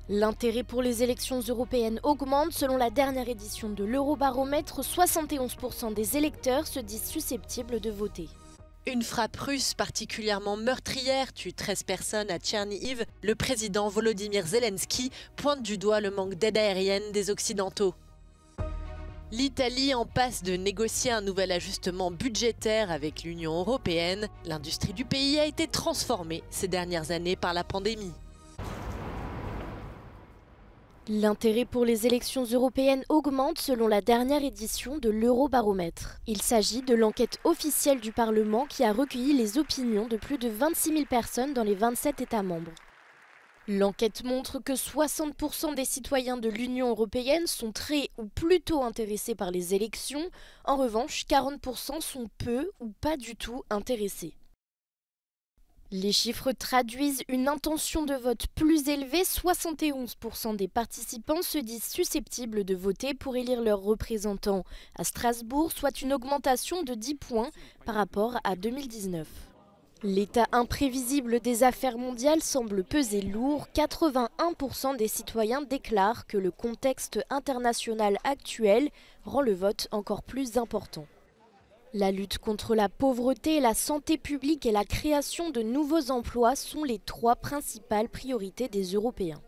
L'intérêt pour les élections européennes augmente. Selon la dernière édition de l'Eurobaromètre, 71% des électeurs se disent susceptibles de voter. Une frappe russe particulièrement meurtrière tue 13 personnes à Tchernihiv. Le président Volodymyr Zelensky pointe du doigt le manque d'aide aérienne des Occidentaux. L'Italie en passe de négocier un nouvel ajustement budgétaire avec l'Union européenne. L'industrie du pays a été transformée ces dernières années par la pandémie. L'intérêt pour les élections européennes augmente selon la dernière édition de l'Eurobaromètre. Il s'agit de l'enquête officielle du Parlement qui a recueilli les opinions de plus de 26 000 personnes dans les 27 États membres. L'enquête montre que 60% des citoyens de l'Union européenne sont très ou plutôt intéressés par les élections. En revanche, 40% sont peu ou pas du tout intéressés. Les chiffres traduisent une intention de vote plus élevée. 71% des participants se disent susceptibles de voter pour élire leurs représentants à Strasbourg, soit une augmentation de 10 points par rapport à 2019. L'état imprévisible des affaires mondiales semble peser lourd. 81% des citoyens déclarent que le contexte international actuel rend le vote encore plus important. La lutte contre la pauvreté, la santé publique et la création de nouveaux emplois sont les 3 principales priorités des Européens.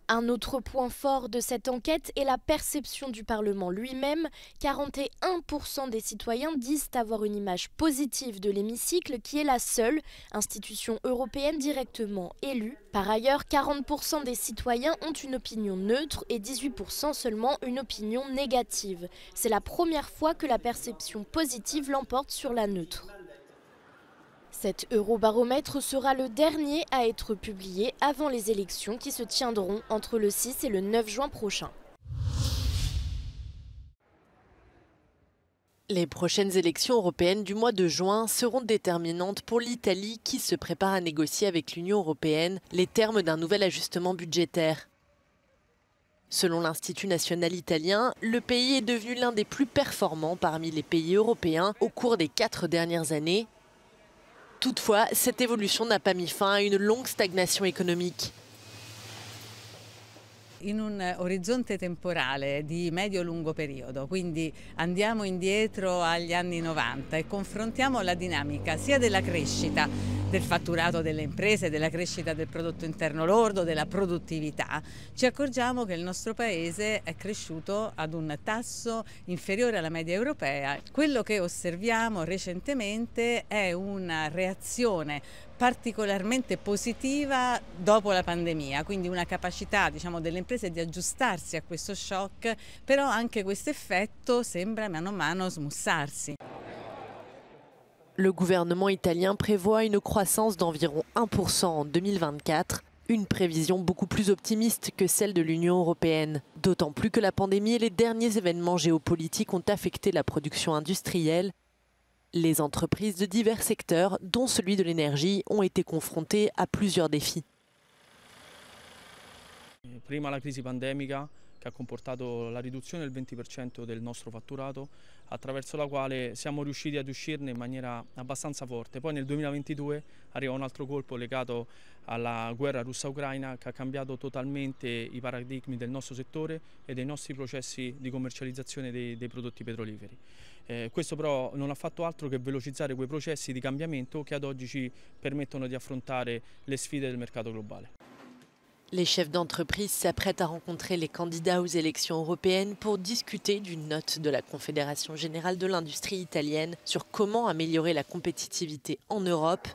Un autre point fort de cette enquête est la perception du Parlement lui-même. 41% des citoyens disent avoir une image positive de l'hémicycle, qui est la seule institution européenne directement élue. Par ailleurs, 40% des citoyens ont une opinion neutre et 18% seulement une opinion négative. C'est la première fois que la perception positive l'emporte sur la neutre. Cet Eurobaromètre sera le dernier à être publié avant les élections qui se tiendront entre le 6 et le 9 juin prochain. Les prochaines élections européennes du mois de juin seront déterminantes pour l'Italie qui se prépare à négocier avec l'Union européenne les termes d'un nouvel ajustement budgétaire. Selon l'Institut national italien, le pays est devenu l'un des plus performants parmi les pays européens au cours des 4 dernières années. Toutefois, cette évolution n'a pas mis fin à une longue stagnation économique. In un orizzonte temporale di medio-lungo periodo, quindi andiamo indietro agli anni 90 e confrontiamo la dinamica sia della crescita del fatturato delle imprese, della crescita del prodotto interno lordo, della produttività, ci accorgiamo che il nostro paese è cresciuto ad un tasso inferiore alla media europea. Quello che osserviamo recentemente è una reazione particolarmente positiva dopo la pandemia, quindi una capacità, delle imprese di aggiustarsi a questo shock, però anche questo effetto sembra mano a mano smussarsi. Le gouvernement italien prévoit une croissance d'environ 1% en 2024, une prévision beaucoup plus optimiste que celle de l'Union européenne. D'autant plus que la pandémie et les derniers événements géopolitiques ont affecté la production industrielle. Les entreprises de divers secteurs, dont celui de l'énergie, ont été confrontées à plusieurs défis. Prima la crisi pandemica che ha comportato la riduzione del 20% del nostro fatturato, attraverso la quale siamo riusciti ad uscirne in maniera abbastanza forte. Poi nel 2022 arriva un altro colpo legato alla guerra russa-ucraina che ha cambiato totalmente i paradigmi del nostro settore e dei nostri processi di commercializzazione dei prodotti petroliferi. Questo però non ha fatto altro che velocizzare quei processi di cambiamento che ad oggi ci permettono di affrontare le sfide del mercato globale. Les chefs d'entreprise s'apprêtent à rencontrer les candidats aux élections européennes pour discuter d'une note de la Confédération générale de l'industrie italienne sur comment améliorer la compétitivité en Europe.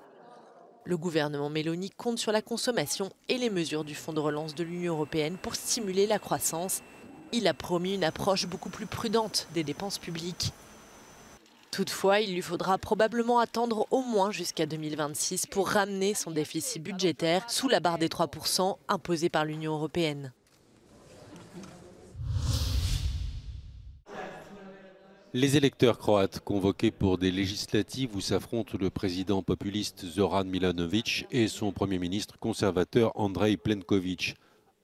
Le gouvernement Meloni compte sur la consommation et les mesures du Fonds de relance de l'Union européenne pour stimuler la croissance. Il a promis une approche beaucoup plus prudente des dépenses publiques. Toutefois, il lui faudra probablement attendre au moins jusqu'à 2026 pour ramener son déficit budgétaire sous la barre des 3% imposée par l'Union européenne. Les électeurs croates convoqués pour des législatives où s'affrontent le président populiste Zoran Milanović et son premier ministre conservateur Andrej Plenković.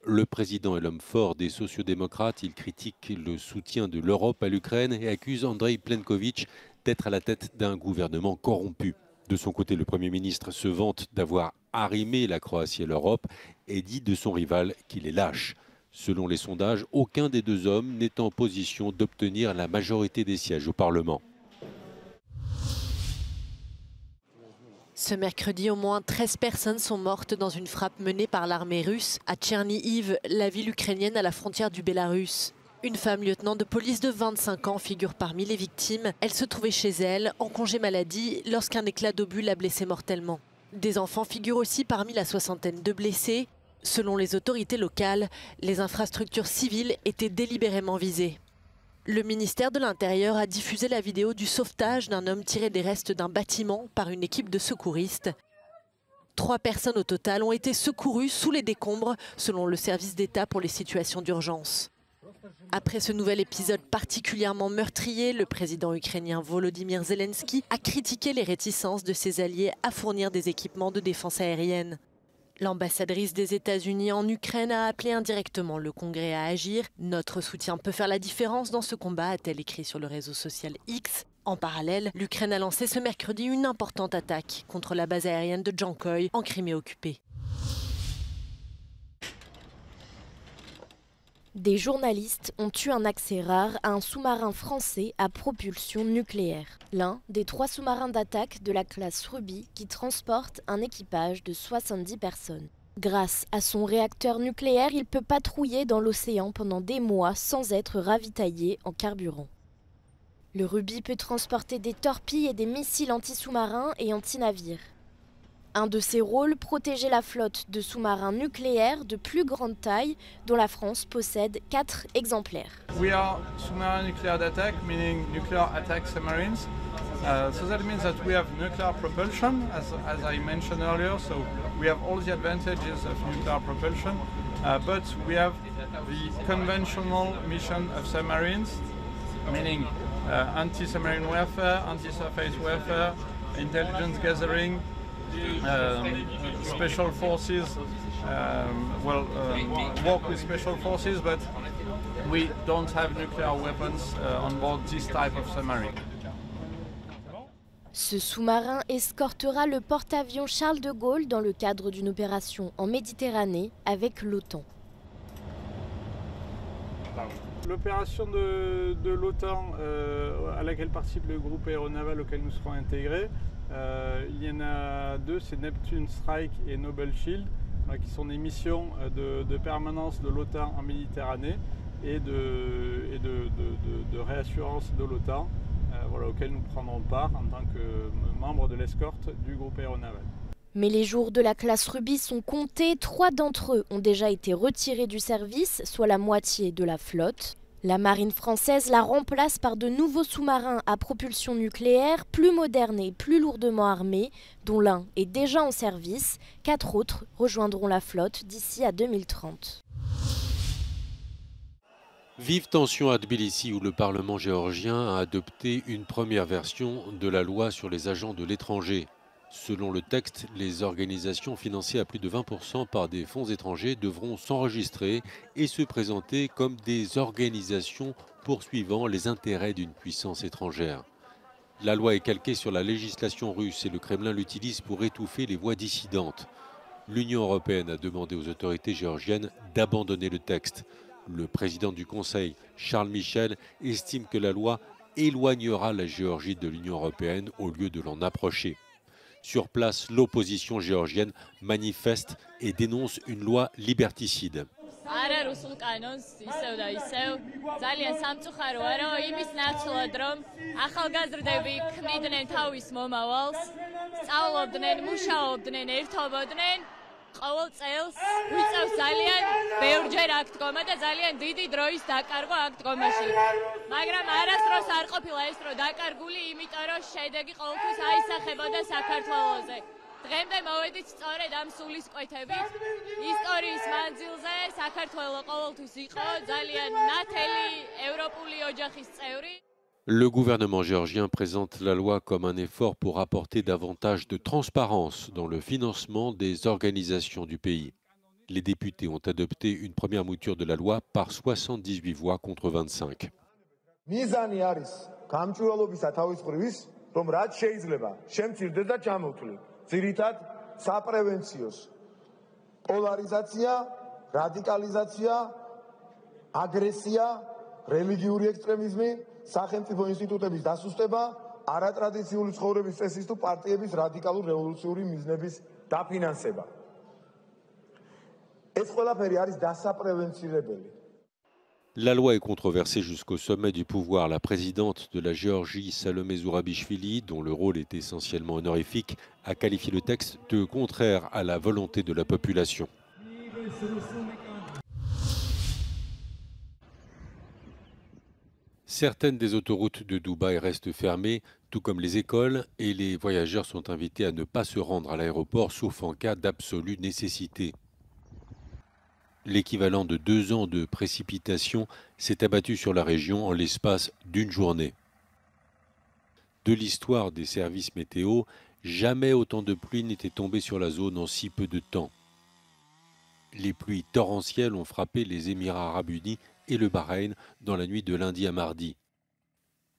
Le président est l'homme fort des sociodémocrates. Il critique le soutien de l'Europe à l'Ukraine et accuse Andrej Plenković d'être à la tête d'un gouvernement corrompu. De son côté, le Premier ministre se vante d'avoir arrimer la Croatie à l'Europe et dit de son rival qu'il est lâche. Selon les sondages, aucun des deux hommes n'est en position d'obtenir la majorité des sièges au Parlement. Ce mercredi, au moins 13 personnes sont mortes dans une frappe menée par l'armée russe à Tchernihiv, la ville ukrainienne à la frontière du Bélarus. Une femme lieutenant de police de 25 ans figure parmi les victimes. Elle se trouvait chez elle, en congé maladie, lorsqu'un éclat d'obus l'a blessée mortellement. Des enfants figurent aussi parmi la soixantaine de blessés. Selon les autorités locales, les infrastructures civiles étaient délibérément visées. Le ministère de l'Intérieur a diffusé la vidéo du sauvetage d'un homme tiré des restes d'un bâtiment par une équipe de secouristes. 3 personnes au total ont été secourues sous les décombres, selon le service d'État pour les situations d'urgence. Après ce nouvel épisode particulièrement meurtrier, le président ukrainien Volodymyr Zelensky a critiqué les réticences de ses alliés à fournir des équipements de défense aérienne. L'ambassadrice des États-Unis en Ukraine a appelé indirectement le Congrès à agir. Notre soutien peut faire la différence dans ce combat, a-t-elle écrit sur le réseau social X. En parallèle, l'Ukraine a lancé ce mercredi une importante attaque contre la base aérienne de Jankoï en Crimée occupée. Des journalistes ont eu un accès rare à un sous-marin français à propulsion nucléaire. L'un des 3 sous-marins d'attaque de la classe Ruby qui transporte un équipage de 70 personnes. Grâce à son réacteur nucléaire, il peut patrouiller dans l'océan pendant des mois sans être ravitaillé en carburant. Le Ruby peut transporter des torpilles et des missiles anti-sous-marins et anti-navires. Un de ses rôles, protéger la flotte de sous-marins nucléaires de plus grande taille dont la France possède 4 exemplaires. We are submarine nuclear attack, meaning nuclear attack submarines. So that means that we have nuclear propulsion, as I mentioned earlier. So we have all the advantages of nuclear propulsion, but we have the conventional mission of submarines, meaning anti-submarine warfare, anti-surface warfare, intelligence gathering. Special forces work with special forces, but we don't have nuclear weapons on board this type of submarine. Ce sous-marin escortera le porte-avions Charles de Gaulle dans le cadre d'une opération en Méditerranée avec l'OTAN. L'opération de l'OTAN à laquelle participe le groupe aéronaval auquel nous serons intégrés, il y en a 2, c'est Neptune Strike et Noble Shield, qui sont des missions de permanence de l'OTAN en Méditerranée et de réassurance de l'OTAN, auxquelles nous prendrons part en tant que membres de l'escorte du groupe aéronaval. Mais les jours de la classe Ruby sont comptés. 3 d'entre eux ont déjà été retirés du service, soit la moitié de la flotte. La marine française la remplace par de nouveaux sous-marins à propulsion nucléaire, plus modernes et plus lourdement armés, dont l'un est déjà en service. 4 autres rejoindront la flotte d'ici à 2030. Vive tension à Tbilissi où le Parlement géorgien a adopté une première version de la loi sur les agents de l'étranger. Selon le texte, les organisations financées à plus de 20% par des fonds étrangers devront s'enregistrer et se présenter comme des organisations poursuivant les intérêts d'une puissance étrangère. La loi est calquée sur la législation russe et le Kremlin l'utilise pour étouffer les voix dissidentes. L'Union européenne a demandé aux autorités géorgiennes d'abandonner le texte. Le président du Conseil, Charles Michel, estime que la loi éloignera la Géorgie de l'Union européenne au lieu de l'en approcher. Sur place, l'opposition géorgienne manifeste et dénonce une loi liberticide. ყოველ წელს ვიწევს ძალიან ბევრჯერ აქ დგომა და ძალიან დიდი დროის დაკარგვა აქ დგომაში. მაგრამ არასდროს არ ყოფილა ეს დრო დაკარგული, იმიტომ რომ შედეგი ყოველთვის აისახებოდა საქართველოზე. დღემდე მოვედით სწორედ ამ სულისკვეთებით. ისტორიის მანძილზე საქართველო ყოველთვის იყო ძალიან ნათელი ევროპული ოჯახის წევრი. Le gouvernement géorgien présente la loi comme un effort pour apporter davantage de transparence dans le financement des organisations du pays. Les députés ont adopté une première mouture de la loi par 78 voix contre 25. საპრევენციოს პოლარიზაცია, რადიკალიზაცია, აგრესია, რელიგიური ექსტრემიზმი, სახელმწიფო ინსტიტუტების დასუსტება, არატრადიციული ცხოვრების წესის თუ პარტიების რადიკალურ რევოლუციური მიზნების დაფინანსება. ეს ყველაფერი არის დასაპრევენცირებელი. La loi est controversée jusqu'au sommet du pouvoir. La présidente de la Géorgie, Salomé Zourabichvili, dont le rôle est essentiellement honorifique, a qualifié le texte de contraire à la volonté de la population. Certaines des autoroutes de Dubaï restent fermées, tout comme les écoles, et les voyageurs sont invités à ne pas se rendre à l'aéroport sauf en cas d'absolue nécessité. L'équivalent de 2 ans de précipitation s'est abattu sur la région en l'espace d'une journée. De l'histoire des services météo, jamais autant de pluie n'était tombée sur la zone en si peu de temps. Les pluies torrentielles ont frappé les Émirats arabes unis et le Bahreïn dans la nuit de lundi à mardi.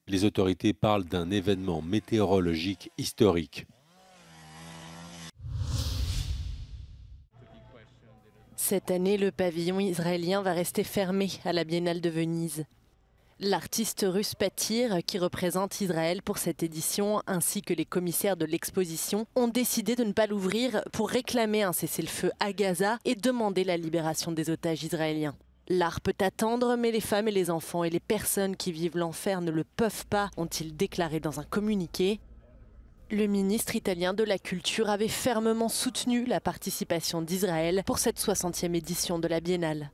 Les autorités parlent d'un événement météorologique historique. Cette année, le pavillon israélien va rester fermé à la Biennale de Venise. L'artiste russe Patir, qui représente Israël pour cette édition, ainsi que les commissaires de l'exposition, ont décidé de ne pas l'ouvrir pour réclamer un cessez-le-feu à Gaza et demander la libération des otages israéliens. L'art peut attendre, mais les femmes et les enfants et les personnes qui vivent l'enfer ne le peuvent pas, ont-ils déclaré dans un communiqué. Le ministre italien de la Culture avait fermement soutenu la participation d'Israël pour cette 60e édition de la Biennale.